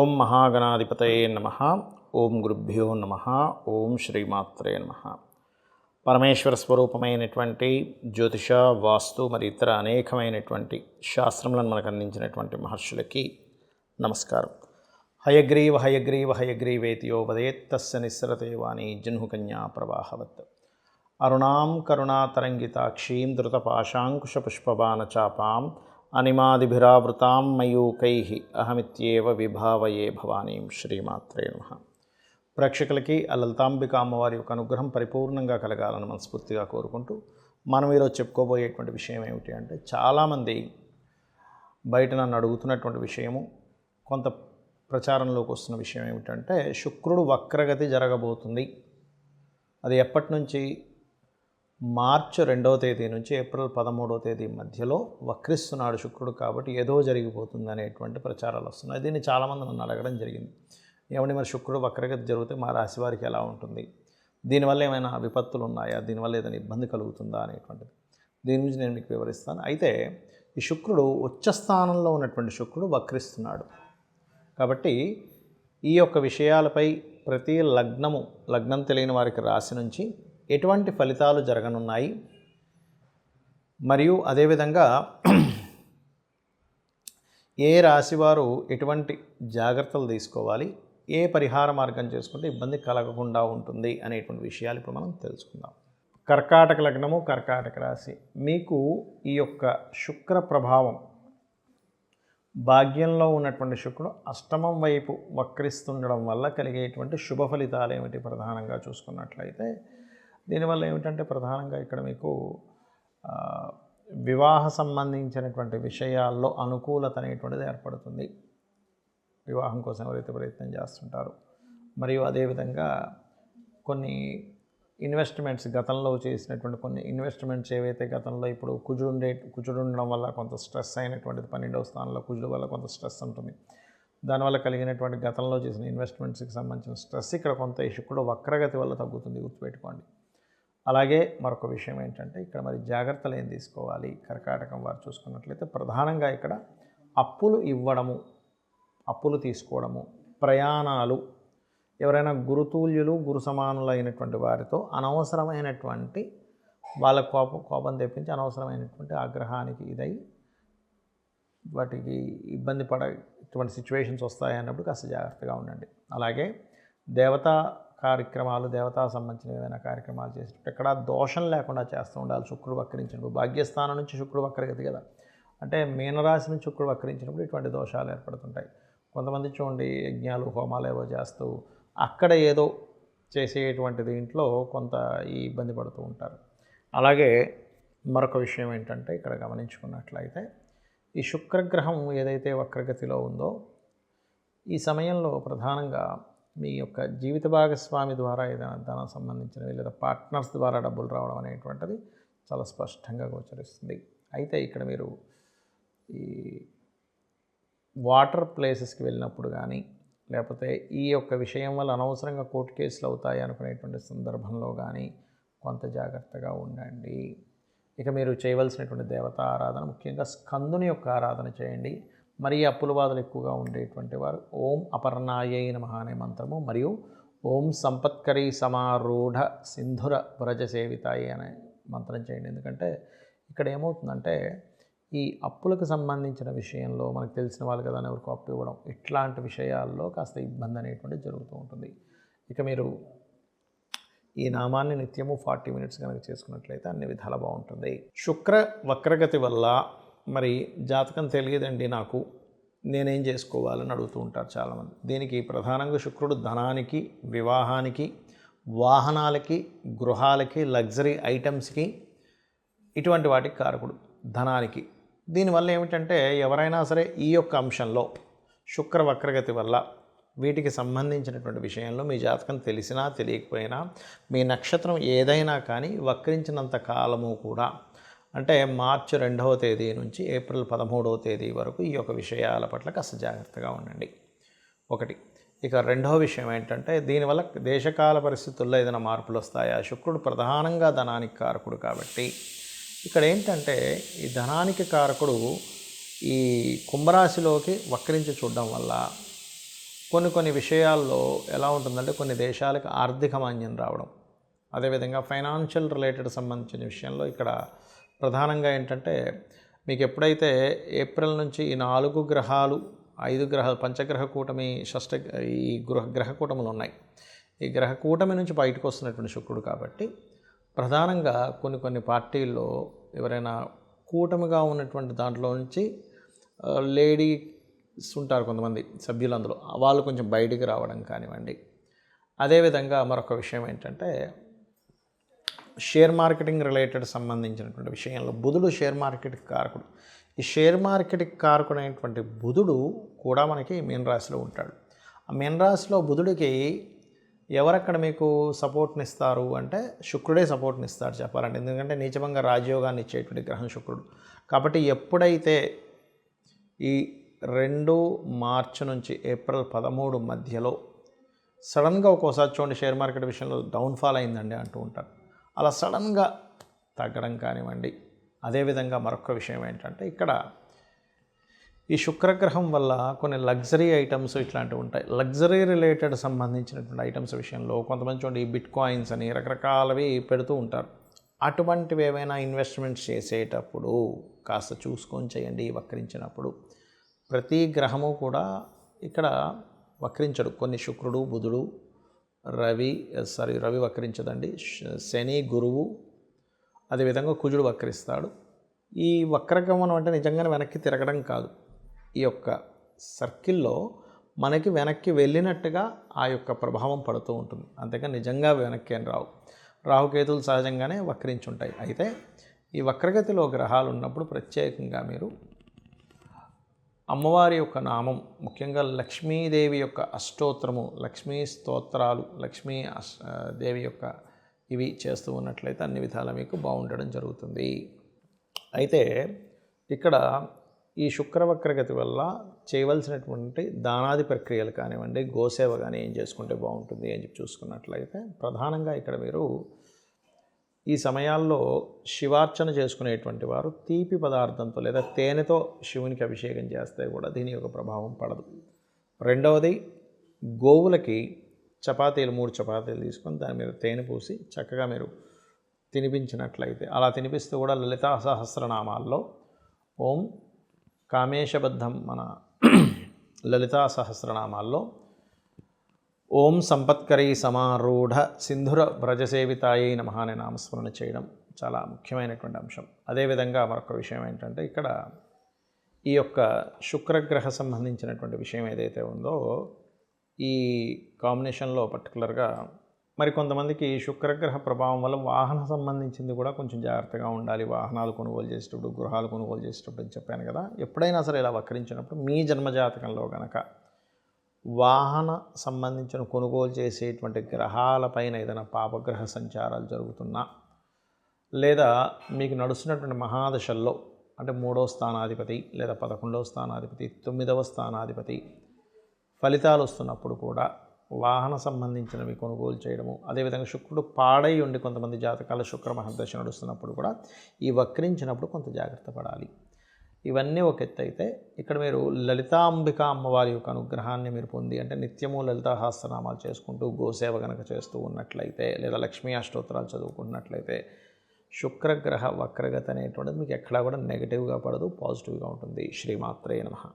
ఓం మహాగణాధిపతయే నమః. ఓం గురుభ్యో నమః. ఓం శ్రీమాత్రే నమః. పరమేశ్వర స్వరూపమైనటువంటి జ్యోతిష, వాస్తు మరి ఇతర అనేకమైనటువంటి శాస్త్రములను మనకు అందించినటువంటి మహర్షులకి నమస్కారం. హయగ్రీవ హయగ్రీవ హయగ్రీవేతి యో వదేత్ తస్య నిస్సరతే వాణి జహ్నుకన్యా ప్రవాహవత్. అరుణాం కరుణాతరంగితాక్షీం ధృతపాశాంకుశపుష్పబాణచాపాం అనిమాదిభిరావృతాం మయూకైః అహమిత్యేవ విభావయే భవానీం. శ్రీమాత్రే నమః. ప్రేక్షకులకి ఆ లలితాంబిక అమ్మవారి యొక్క అనుగ్రహం పరిపూర్ణంగా కలగాలని మనస్ఫూర్తిగా కోరుకుంటూ మనం ఈరోజు చెప్పుకోబోయేటువంటి విషయం ఏమిటి అంటే, చాలామంది బయట నన్ను అడుగుతున్నటువంటి విషయము, కొంత ప్రచారంలోకి వస్తున్న విషయం ఏమిటంటే, శుక్రుడు వక్రగతి జరగబోతుంది. అది ఎప్పటి నుంచి? మార్చి 2వ తేదీ నుంచి ఏప్రిల్ 13వ తేదీ మధ్యలో వక్రిస్తున్నాడు శుక్రుడు, కాబట్టి ఏదో జరిగిపోతుంది అనేటువంటి ప్రచారాలు వస్తున్నాయి. దీన్ని చాలామంది నన్ను అడగడం జరిగింది. ఏమంటే మరి శుక్రుడు వక్రగతి జరిగితే మా రాశి వారికి ఎలా ఉంటుంది, దీనివల్ల ఏమైనా విపత్తులు ఉన్నాయా, దీనివల్ల ఏదైనా ఇబ్బంది కలుగుతుందా అనేటువంటిది దీని గురించి నేను మీకు వివరిస్తాను. అయితే ఈ శుక్రుడు ఉచ్చ స్థానంలో ఉన్నటువంటి శుక్రుడు వక్రిస్తున్నాడు కాబట్టి ఈ యొక్క విషయాలపై ప్రతి లగ్నం తెలియని వారికి రాశి నుంచి ఎటువంటి ఫలితాలు జరగనున్నాయి, మరియు అదేవిధంగా ఏ రాశివారు ఎటువంటి జాగ్రత్తలు తీసుకోవాలి, ఏ పరిహార మార్గం చేసుకుంటే ఇబ్బంది కలగకుండా ఉంటుంది అనేటువంటి విషయాలు ఇప్పుడు మనం తెలుసుకుందాం. కర్కాటక లగ్నము, కర్కాటక రాశి. మీకు ఈ యొక్క శుక్ర ప్రభావం, భాగ్యంలో ఉన్నటువంటి శుక్రుడు అష్టమం వైపు వక్రిస్తుండడం వల్ల కలిగేటువంటి శుభ ఫలితాలు ఏమిటి ప్రధానంగా చూసుకున్నట్లయితే, దీనివల్ల ఏమిటంటే ప్రధానంగా ఇక్కడ మీకు వివాహ సంబంధించినటువంటి విషయాల్లో అనుకూలత అనేటువంటిది ఏర్పడుతుంది. వివాహం కోసం ఎవరైతే ప్రయత్నం చేస్తుంటారో, మరియు అదేవిధంగా కొన్ని ఇన్వెస్ట్మెంట్స్, గతంలో చేసినటువంటి కొన్ని ఇన్వెస్ట్మెంట్స్ ఏవైతే గతంలో ఇప్పుడు కుజుడు ఉండడం వల్ల కొంత స్ట్రెస్ అయినటువంటిది, 12వ స్థానంలో కుజుడు వల్ల కొంత స్ట్రెస్ ఉంటుంది. దానివల్ల కలిగినటువంటి గతంలో చేసిన ఇన్వెస్ట్మెంట్స్కి సంబంధించిన స్ట్రెస్ ఇక్కడ కొంత ఈ శుక్రుడు వక్రగతి వల్ల తగ్గుతుంది, గుర్తుపెట్టుకోండి. అలాగే మరొక విషయం ఏంటంటే, ఇక్కడ మరి జాగ్రత్తలు ఏం తీసుకోవాలి కర్కాటకం వారు చూసుకున్నట్లయితే, ప్రధానంగా ఇక్కడ అప్పులు ఇవ్వడము, అప్పులు తీసుకోవడము, ప్రయాణాలు, ఎవరైనా గురుతుల్యులు గురు సమానులైనటువంటి వారితో అనవసరమైనటువంటి వాళ్ళ కోపం తెప్పించి అనవసరమైనటువంటి ఆగ్రహానికి ఇదై వాటికి ఇబ్బంది ఇటువంటి సిచ్యువేషన్స్ వస్తాయన్నప్పుడు కాస్త జాగ్రత్తగా ఉండండి. అలాగే దేవతా కార్యక్రమాలు, దేవతా సంబంధించిన ఏమైనా కార్యక్రమాలు చేసేటప్పుడు ఎక్కడ దోషం లేకుండా చేస్తూ ఉండాలి. శుక్రుడు వక్రించినప్పుడు, భాగ్యస్థానం నుంచి శుక్రుడు వక్రగతి కదా, అంటే మీనరాశి నుంచి శుక్రుడు వక్రించినప్పుడు ఇటువంటి దోషాలు ఏర్పడుతుంటాయి. కొంతమంది చూడండి, యజ్ఞాలు హోమాలు ఏవో చేస్తూ అక్కడ ఏదో చేసేటువంటి దీంట్లో కొంత ఈ ఇబ్బంది పడుతూ ఉంటారు. అలాగే మరొక విషయం ఏంటంటే, ఇక్కడ గమనించుకున్నట్లయితే ఈ శుక్రగ్రహం ఏదైతే వక్రగతిలో ఉందో, ఈ సమయంలో ప్రధానంగా మీ యొక్క జీవిత భాగస్వామి ద్వారా ఏదైనా ధనం సంబంధించినవి లేదా పార్ట్నర్స్ ద్వారా డబ్బులు రావడం అనేటువంటిది చాలా స్పష్టంగా గోచరిస్తుంది. అయితే ఇక్కడ మీరు ఈ వాటర్ ప్లేసెస్కి వెళ్ళినప్పుడు కానీ, లేకపోతే ఈ యొక్క విషయం వల్ల అనవసరంగా కోర్టు కేసులు అవుతాయి అనుకునేటువంటి సందర్భంలో కానీ కొంత జాగ్రత్తగా ఉండండి. ఇక మీరు చేయవలసినటువంటి దేవతా ఆరాధన, ముఖ్యంగా స్కందుని యొక్క ఆరాధన చేయండి. మరి అప్పుల బాధలు ఎక్కువగా ఉండేటువంటి వారు ఓం అపర్ణాయై నమః అనే మంత్రము, మరియు ఓం సంపత్కరీ సమారూఢ సింధుర వ్రజ సేవితాయి అనే మంత్రం చేయండి. ఎందుకంటే ఇక్కడ ఏమవుతుందంటే, ఈ అప్పులకు సంబంధించిన విషయంలో మనకు తెలిసిన వాళ్ళు కదా ఎవరికి అప్పు ఇవ్వడం, ఇట్లాంటి విషయాల్లో కాస్త ఇబ్బంది అనేటువంటిది జరుగుతూ ఉంటుంది. ఇక మీరు ఈ నామాన్ని నిత్యము 40 మినిట్స్ కనుక చేసుకున్నట్లయితే అన్ని విధాలా బాగుంటుంది. శుక్ర వక్రగతి వల్ల మరి జాతకం తెలియదండి నాకు, నేనేం చేసుకోవాలని అడుగుతూ ఉంటారు చాలామంది. దీనికి ప్రధానంగా శుక్రుడు ధనానికి, వివాహానికి, వాహనాలకి, గృహాలకి, లగ్జరీ ఐటమ్స్కి, ఇటువంటి వాటికి కారకుడు ధనానికి. దీనివల్ల ఏమిటంటే, ఎవరైనా సరే ఈ యొక్క అంశంలో శుక్ర వక్రగతి వల్ల వీటికి సంబంధించినటువంటి విషయంలో మీ జాతకం తెలిసినా తెలియకపోయినా, మీ నక్షత్రం ఏదైనా కానీ వక్రించినంత కాలము కూడా, అంటే మార్చి 2వ తేదీ నుంచి ఏప్రిల్ 13వ తేదీ వరకు ఈ యొక్క విషయాల పట్ల కాస్త జాగ్రత్తగా ఉండండి. ఒకటి. ఇక రెండవ విషయం ఏంటంటే, దీనివల్ల దేశకాల పరిస్థితుల్లో ఏదైనా మార్పులు వస్తాయా? శుక్రుడు ప్రధానంగా ధనానికి కారకుడు కాబట్టి ఇక్కడ ఏంటంటే, ఈ ధనానికి కారకుడు ఈ కుంభరాశిలోకి వక్రించి చూడడం వల్ల కొన్ని విషయాల్లో ఎలా ఉంటుందంటే కొన్ని దేశాలకు ఆర్థిక మాంద్యం రావడం, అదేవిధంగా ఫైనాన్షియల్ రిలేటెడ్ సంబంధించిన విషయంలో ఇక్కడ ప్రధానంగా ఏంటంటే మీకు ఎప్పుడైతే ఏప్రిల్ నుంచి ఈ 4 గ్రహాలు 5 గ్రహాలు పంచగ్రహ కూటమి ఈ గ్రహ కూటములు ఉన్నాయి. ఈ గ్రహ కూటమి నుంచి బయటకు వస్తున్నటువంటి శుక్రుడు కాబట్టి ప్రధానంగా కొన్ని పార్టీల్లో ఎవరైనా కూటమిగా ఉన్నటువంటి దాంట్లో నుంచి లేడీస్ ఉంటారు కొంతమంది సభ్యులు, అందులో వాళ్ళు కొంచెం బయటికి రావడం కానివ్వండి. అదేవిధంగా మరొక విషయం ఏంటంటే షేర్ మార్కెటింగ్ రిలేటెడ్ సంబంధించినటువంటి విషయంలో బుధుడు షేర్ మార్కెట్కి కారకుడు. ఈ షేర్ మార్కెట్కి కారకుడైనటువంటి బుధుడు కూడా మనకి మీనరాశిలో ఉంటాడు. ఆ మీనరాశిలో బుధుడికి ఎవరక్కడ మీకు సపోర్ట్ని ఇస్తారు అంటే శుక్రుడే సపోర్ట్ని ఇస్తాడు చెప్పాలంటే, ఎందుకంటే నీచభంగ రాజయోగాన్ని ఇచ్చేటువంటి గ్రహం శుక్రుడు. కాబట్టి ఎప్పుడైతే ఈ 2 మార్చి నుంచి ఏప్రిల్ 13 మధ్యలో సడన్గా ఒక్కోసారి చూడండి షేర్ మార్కెట్ విషయంలో డౌన్ఫాల్ అయిందండి అంటూ ఉంటారు, అలా సడన్గా తగ్గడం కానివ్వండి. అదేవిధంగా మరొక విషయం ఏంటంటే ఇక్కడ ఈ శుక్రగ్రహం వల్ల కొన్ని లగ్జరీ ఐటమ్స్ ఇట్లాంటివి ఉంటాయి. లగ్జరీ రిలేటెడ్ సంబంధించినటువంటి ఐటమ్స్ విషయంలో కొంతమంది చూడండి ఈ బిట్ కాయిన్స్ అని రకరకాలవి పెడుతూ ఉంటారు. అటువంటివి ఏవైనా ఇన్వెస్ట్మెంట్స్ చేసేటప్పుడు కాస్త చూసుకొని చేయండి. వక్రించినప్పుడు ప్రతి గ్రహము కూడా ఇక్కడ వక్రించడు. కొన్ని శుక్రుడు, బుధుడు, రవి వక్రించదండి, శని, గురువు, అదేవిధంగా కుజుడు వక్రిస్తాడు. ఈ వక్రగమనం అంటే నిజంగానే వెనక్కి తిరగడం కాదు, ఈ యొక్క సర్కిల్లో మనకి వెనక్కి వెళ్ళినట్టుగా ఆ యొక్క ప్రభావం పడుతూ ఉంటుంది, అంతేగా నిజంగా వెనక్కి అని రావు. రాహుకేతులు సహజంగానే వక్రించుంటాయి. అయితే ఈ వక్రగతిలో గ్రహాలు ఉన్నప్పుడు ప్రత్యేకంగా మీరు అమ్మవారి యొక్క నామం, ముఖ్యంగా లక్ష్మీదేవి యొక్క అష్టోత్తరము, లక్ష్మీ స్తోత్రాలు, దేవి యొక్క ఇవి చేస్తూ ఉన్నట్లయితే అన్ని విధాలా మీకు బాగుండడం జరుగుతుంది. అయితే ఇక్కడ ఈ శుక్రవక్రగతి వల్ల చేయవలసినటువంటి దానాది ప్రక్రియలు కానివ్వండి, గోసేవ కానీ ఏం చేసుకుంటే బాగుంటుంది అని చెప్పి చూసుకున్నట్లయితే ప్రధానంగా ఇక్కడ మీరు ఈ సమయాల్లో శివార్చన చేసుకునేటువంటి వారు తీపి పదార్థంతో లేదా తేనెతో శివునికి అభిషేకం చేస్తే కూడా దీని యొక్క ప్రభావం పడదు. రెండవది, గోవులకి 3 చపాతీలు తీసుకొని దాని మీద తేనె పూసి చక్కగా మీరు తినిపించినట్లయితే, అలా తినిపిస్తూ కూడా లలితా సహస్రనామాల్లో ఓం కామేశబద్ధం మన లలితా సహస్రనామాల్లో ఓం సంపత్కరీ సమారూఢ సింధుర వ్రజసేవితాయై నమః అనే నామస్మరణ చేయడం చాలా ముఖ్యమైనటువంటి అంశం. అదేవిధంగా మరొక విషయం ఏంటంటే ఇక్కడ ఈ యొక్క శుక్రగ్రహ సంబంధించినటువంటి విషయం ఏదైతే ఉందో ఈ కాంబినేషన్లో పర్టికులర్గా మరి కొంతమందికి శుక్రగ్రహ ప్రభావం వల్ల వాహన సంబంధించింది కూడా కొంచెం జాగ్రత్తగా ఉండాలి. వాహనాలు కొనుగోలు చేసేటప్పుడు, గృహాలు కొనుగోలు చేసేటప్పుడు అని చెప్పాను కదా. ఎప్పుడైనా సరే ఇలా వక్రించినప్పుడు మీ జన్మజాతకంలో కనుక వాహన సంబంధించిన కొనుగోలు చేసేటువంటి గ్రహాలపైన ఏదైనా పాపగ్రహ సంచారాలు జరుగుతున్నా, లేదా మీకు నడుస్తున్నటువంటి మహాదశల్లో అంటే 3వ స్థానాధిపతి లేదా 11వ స్థానాధిపతి, 9వ స్థానాధిపతి ఫలితాలు వస్తున్నప్పుడు కూడా వాహన సంబంధించినవి కొనుగోలు చేయడము, అదేవిధంగా శుక్రుడు పాడై ఉండి కొంతమంది జాతకాల శుక్ర మహర్దశ నడుస్తున్నప్పుడు కూడా ఈ వక్రించినప్పుడు కొంత జాగ్రత్త పడాలి. ఇవన్నీ ఒక ఎత్తు అయితే ఇక్కడ మీరు లలితాంబిక అమ్మవారి యొక్క అనుగ్రహాన్ని మీరు పొంది అంటే నిత్యము లలితా సహస్రనామాలు చేసుకుంటూ గోసేవ కనుక చేస్తూ ఉన్నట్లయితే లేదా లక్ష్మీ అష్టోత్తరాలు చదువుకున్నట్లయితే శుక్రగ్రహ వక్రగతి అనేటువంటిది మీకు ఎక్కడా కూడా నెగిటివ్గా పడదు, పాజిటివ్గా ఉంటుంది. శ్రీమాత్రే నమః.